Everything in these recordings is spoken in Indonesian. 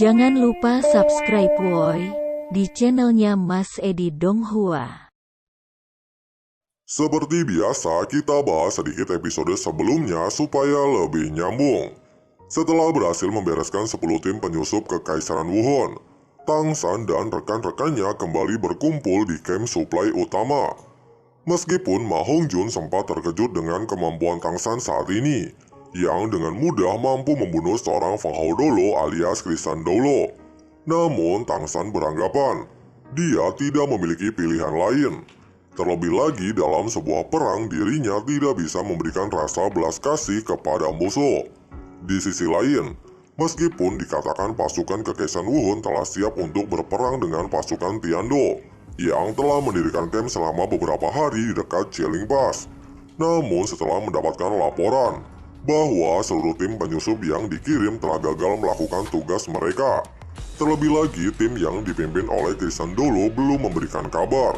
Jangan lupa subscribe woi di channelnya Mas Edi Donghua. Seperti biasa, kita bahas sedikit episode sebelumnya supaya lebih nyambung. Setelah berhasil membereskan 10 tim penyusup Kekaisaran Wuhan, Tang San dan rekan-rekannya kembali berkumpul di camp supply utama. Meskipun Ma Hongjun sempat terkejut dengan kemampuan Tang San saat ini, yang dengan mudah mampu membunuh seorang Feng Hao Dolo alias Krisan Dolo. Namun Tang San beranggapan, dia tidak memiliki pilihan lain. Terlebih lagi dalam sebuah perang dirinya tidak bisa memberikan rasa belas kasih kepada musuh. Di sisi lain, meskipun dikatakan pasukan Kekaisaran Wuhan telah siap untuk berperang dengan pasukan Tiando yang telah mendirikan camp selama beberapa hari di dekat Jieling Pass. Namun setelah mendapatkan laporan bahwa seluruh tim penyusup yang dikirim telah gagal melakukan tugas mereka. Terlebih lagi tim yang dipimpin oleh Krisan Dolo belum memberikan kabar.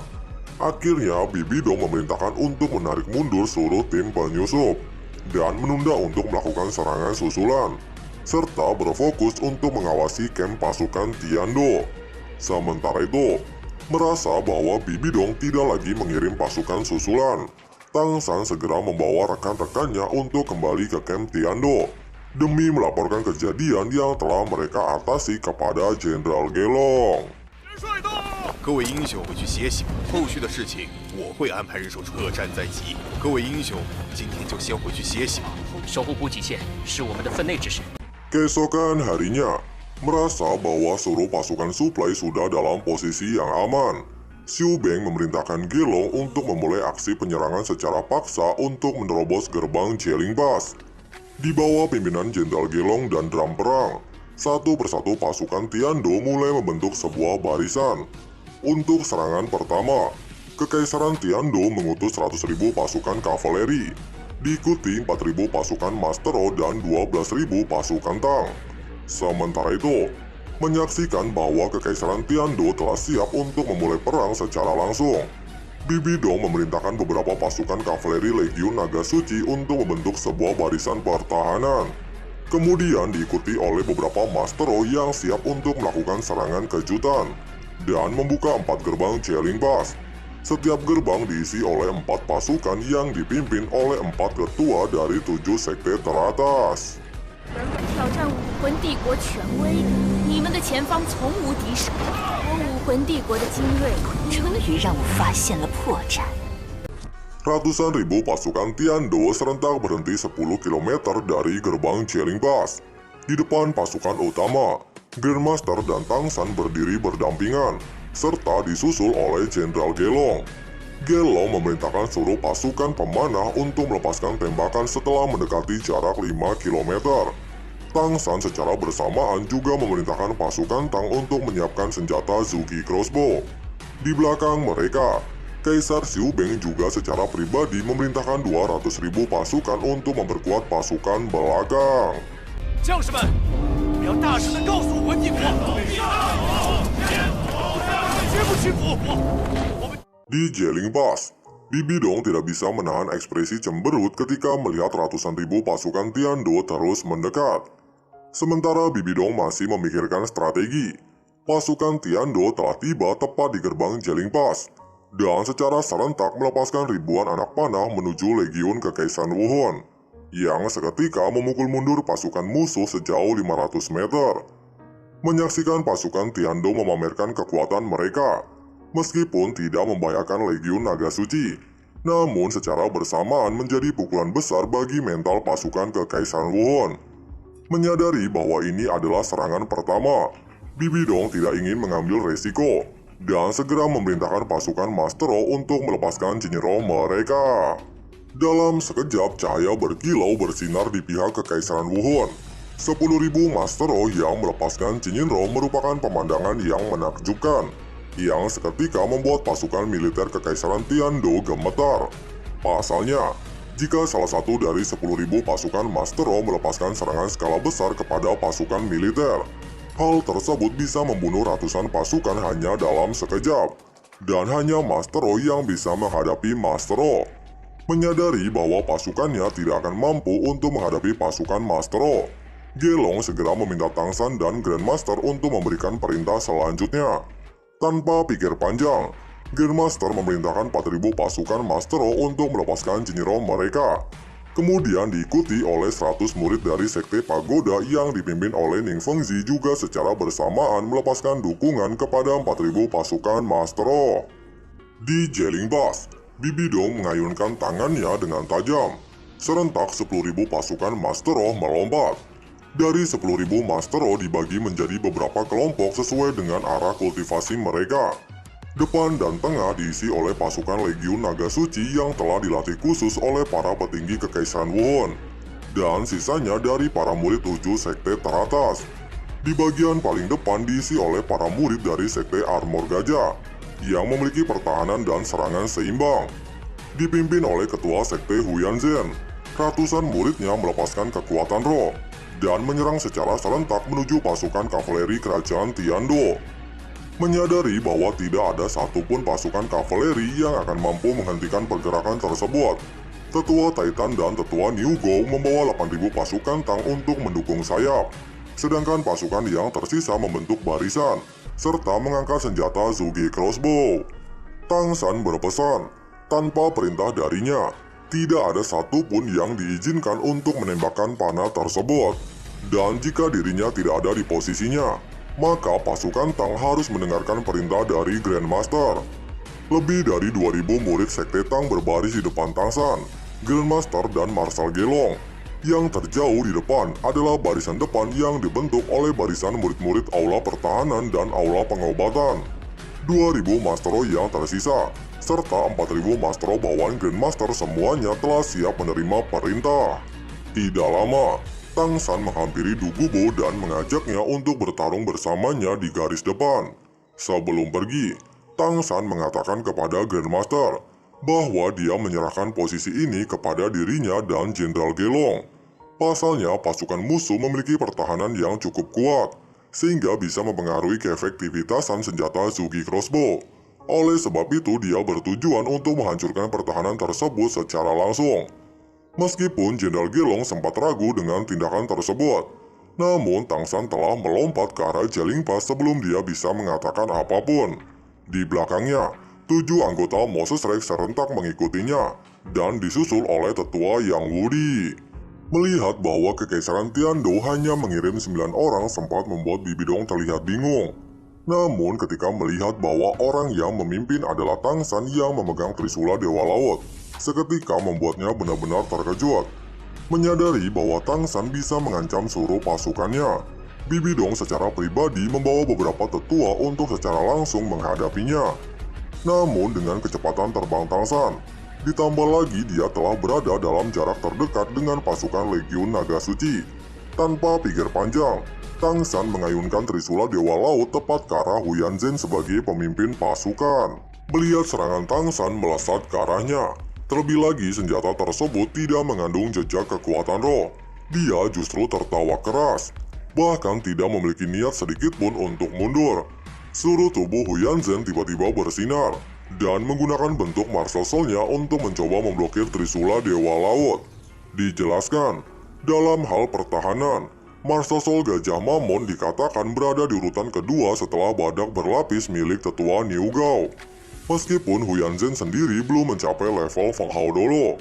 Akhirnya Bibi Dong memerintahkan untuk menarik mundur seluruh tim penyusup dan menunda untuk melakukan serangan susulan, serta berfokus untuk mengawasi camp pasukan Tiando. Sementara itu, merasa bahwa Bibi Dong tidak lagi mengirim pasukan susulan, Tang San segera membawa rekan-rekannya untuk kembali ke camp Tiando demi melaporkan kejadian yang telah mereka atasi kepada Jenderal Gelong. 各位英雄回去歇息吧，后续的事情我会安排人手车站在即。各位英雄，今天就先回去歇息吧。守护补给线是我们的分内之事。 Keesokan harinya, merasa bahwa seluruh pasukan suplai sudah dalam posisi yang aman, Xiu Beng memerintahkan Gelong untuk memulai aksi penyerangan secara paksa untuk menerobos gerbang Jieling Pass. Di bawah pimpinan Jenderal Gelong dan drum perang, satu persatu pasukan Tiando mulai membentuk sebuah barisan. Untuk serangan pertama, Kekaisaran Tiando mengutus 100.000 pasukan kavaleri, diikuti 4.000 pasukan Mastero dan 12.000 pasukan Tang. Sementara itu, menyaksikan bahwa Kekaisaran Tiando telah siap untuk memulai perang secara langsung, Bibi Dong memerintahkan beberapa pasukan kavaleri Legiun Naga Suci untuk membentuk sebuah barisan pertahanan. Kemudian diikuti oleh beberapa Mastero yang siap untuk melakukan serangan kejutan dan membuka 4 gerbang Jieling Pass. Setiap gerbang diisi oleh 4 pasukan yang dipimpin oleh 4 ketua dari 7 sekte teratas. 挑战武魂帝国权威，你们的前方从无敌手。我武魂帝国的精锐终于让我发现了破绽。 Ratusan ribu pasukan Tiando serentak berhenti 10 km dari gerbang Jieling Pass. Di depan pasukan utama, Grandmaster dan Tang San berdiri berdampingan, serta disusul oleh Jenderal Gelong. Gelong memerintahkan seluruh pasukan pemanah untuk melepaskan tembakan setelah mendekati jarak 5 km. Tang San secara bersamaan juga memerintahkan pasukan Tang untuk menyiapkan senjata Zuki Crossbow. Di belakang mereka, Kaisar Xiu Beng juga secara pribadi memerintahkan 200.000 pasukan untuk memperkuat pasukan belakang. 将士们，我要大声地告诉武魂帝国，绝不屈服。 Di Jieling Pass, Bibi Dong tidak bisa menahan ekspresi cemberut ketika melihat ratusan ribu pasukan Tiando terus mendekat. Sementara Bibi Dong masih memikirkan strategi, pasukan Tiando telah tiba tepat di gerbang Jieling Pass dan secara serentak melepaskan ribuan anak panah menuju Legiun Kekaisaran Wuhan yang seketika memukul mundur pasukan musuh sejauh 500 meter. Menyaksikan pasukan Tiando memamerkan kekuatan mereka, meskipun tidak membahayakan Legiun Naga Suci, namun secara bersamaan menjadi pukulan besar bagi mental pasukan Kekaisaran Wuhan. Menyadari bahwa ini adalah serangan pertama, Bibi Dong tidak ingin mengambil resiko dan segera memerintahkan pasukan Mastero untuk melepaskan Jinro mereka. Dalam sekejap cahaya berkilau bersinar di pihak Kekaisaran Wuhan. 10.000 Mastero yang melepaskan Jinro merupakan pemandangan yang menakjubkan, yang seketika membuat pasukan militer Kekaisaran Tiando gemetar. Pasalnya, jika salah satu dari 10.000 pasukan Mastero melepaskan serangan skala besar kepada pasukan militer, hal tersebut bisa membunuh ratusan pasukan hanya dalam sekejap, dan hanya Mastero yang bisa menghadapi Mastero. Menyadari bahwa pasukannya tidak akan mampu untuk menghadapi pasukan Mastero, Gelong segera meminta Tang San dan Grandmaster untuk memberikan perintah selanjutnya. Tanpa pikir panjang, Grandmaster memerintahkan 4.000 pasukan Master Roh untuk melepaskan Jinro mereka. Kemudian diikuti oleh 100 murid dari Sekte Pagoda yang dipimpin oleh Ning Fengzi juga secara bersamaan melepaskan dukungan kepada 4.000 pasukan Master Roh. Di Jeling Pass, Bibi Dong mengayunkan tangannya dengan tajam. Serentak 10.000 pasukan Master Roh melompat. Dari 10.000 Master Roh dibagi menjadi beberapa kelompok sesuai dengan arah kultivasi mereka. Depan dan tengah diisi oleh pasukan Legiun Naga Suci yang telah dilatih khusus oleh para petinggi Kekaisaran Wuhan. Dan sisanya dari para murid 7 sekte teratas. Di bagian paling depan diisi oleh para murid dari Sekte Armor Gajah, yang memiliki pertahanan dan serangan seimbang. Dipimpin oleh Ketua Sekte Huyan Zhen, ratusan muridnya melepaskan kekuatan roh dan menyerang secara serentak menuju pasukan kavaleri kerajaan Tiando. Menyadari bahwa tidak ada satupun pasukan kavaleri yang akan mampu menghentikan pergerakan tersebut, Tetua Titan dan Tetua New Go membawa 8.000 pasukan Tang untuk mendukung sayap, sedangkan pasukan yang tersisa membentuk barisan, serta mengangkat senjata Zugi Crossbow. Tang San berpesan, tanpa perintah darinya, tidak ada satupun yang diizinkan untuk menembakkan panah tersebut. Dan jika dirinya tidak ada di posisinya, maka pasukan Tang harus mendengarkan perintah dari Grandmaster. Lebih dari 2.000 murid Sekte Tang berbaris di depan Tang San, Grandmaster dan Marshal Gelong. Yang terjauh di depan adalah barisan depan yang dibentuk oleh barisan murid-murid Aula Pertahanan dan Aula Pengobatan. 2.000 Master Roh yang tersisa, serta 4.000 Master Roh bawaan Grandmaster semuanya telah siap menerima perintah. Tidak lama, Tang San menghampiri Du Gubo dan mengajaknya untuk bertarung bersamanya di garis depan. Sebelum pergi, Tang San mengatakan kepada Grandmaster bahwa dia menyerahkan posisi ini kepada dirinya dan Jenderal Gelong. Pasalnya, pasukan musuh memiliki pertahanan yang cukup kuat, sehingga bisa mempengaruhi keefektivitasan senjata Zugi Crossbow. Oleh sebab itu, dia bertujuan untuk menghancurkan pertahanan tersebut secara langsung. Meskipun Jenderal Gelong sempat ragu dengan tindakan tersebut, namun Tang San telah melompat ke arah Jeling Pass sebelum dia bisa mengatakan apapun. Di belakangnya, 7 anggota Moses Rex serentak mengikutinya dan disusul oleh Tetua Yang Wudi. Melihat bahwa Kekaisaran Tiando hanya mengirim 9 orang sempat membuat Bibi Dong terlihat bingung. Namun ketika melihat bahwa orang yang memimpin adalah Tang San yang memegang Trisula Dewa Laut, seketika membuatnya benar-benar terkejut. Menyadari bahwa Tang San bisa mengancam seluruh pasukannya, Bibi Dong secara pribadi membawa beberapa tetua untuk secara langsung menghadapinya. Namun dengan kecepatan terbang Tang San, ditambah lagi dia telah berada dalam jarak terdekat dengan pasukan Legiun Naga Suci. Tanpa pikir panjang, Tang San mengayunkan Trisula Dewa Laut tepat ke arah Huyan Zhen sebagai pemimpin pasukan. Melihat serangan Tang San melesat ke arahnya, terlebih lagi senjata tersebut tidak mengandung jejak kekuatan roh. Dia justru tertawa keras, bahkan tidak memiliki niat sedikit pun untuk mundur. Seluruh tubuh Huyan Zhen tiba-tiba bersinar, dan menggunakan bentuk Martial Soul-nya untuk mencoba memblokir Trisula Dewa Laut. Dijelaskan, dalam hal pertahanan, Martial Soul Gajah Mamon dikatakan berada di urutan kedua setelah badak berlapis milik Tetua New Gao. Meskipun Huyan Zhen sendiri belum mencapai level Feng Hao Dolo,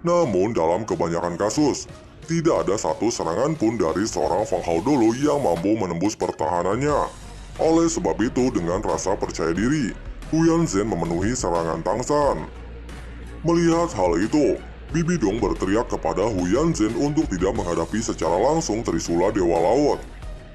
namun dalam kebanyakan kasus, tidak ada satu serangan pun dari seorang Feng Hao Dolo yang mampu menembus pertahanannya. Oleh sebab itu, dengan rasa percaya diri, Huyan Zhen memenuhi serangan Tang San. Melihat hal itu, Bibi Dong berteriak kepada Huyan Zhen untuk tidak menghadapi secara langsung Trisula Dewa Laut.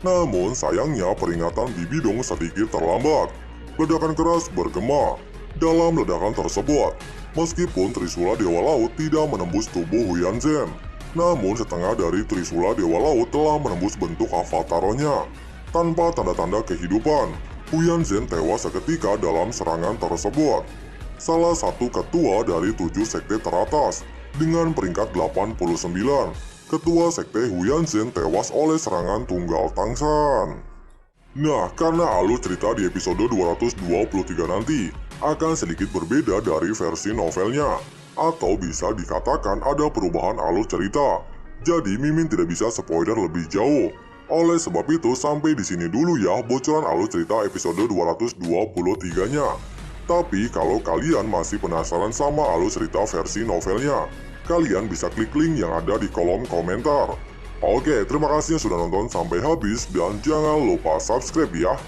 Namun sayangnya peringatan Bibi Dong sedikit terlambat. Ledakan keras bergema. Dalam ledakan tersebut, meskipun Trisula Dewa Laut tidak menembus tubuh Huyan Zhen, namun setengah dari Trisula Dewa Laut telah menembus bentuk avatar-nya. Tanpa tanda-tanda kehidupan, Huyan Zhen tewas seketika dalam serangan tersebut. Salah satu ketua dari 7 sekte teratas dengan peringkat 89, Ketua Sekte Huyan Zhen tewas oleh serangan tunggal Tang San. Nah, karena alur cerita di episode 223 nanti akan sedikit berbeda dari versi novelnya, atau bisa dikatakan ada perubahan alur cerita. Jadi Mimin tidak bisa spoiler lebih jauh. Oleh sebab itu sampai di sini dulu ya bocoran alur cerita episode 223-nya. Tapi kalau kalian masih penasaran sama alur cerita versi novelnya, kalian bisa klik link yang ada di kolom komentar. Oke, terima kasih yang sudah nonton sampai habis dan jangan lupa subscribe ya.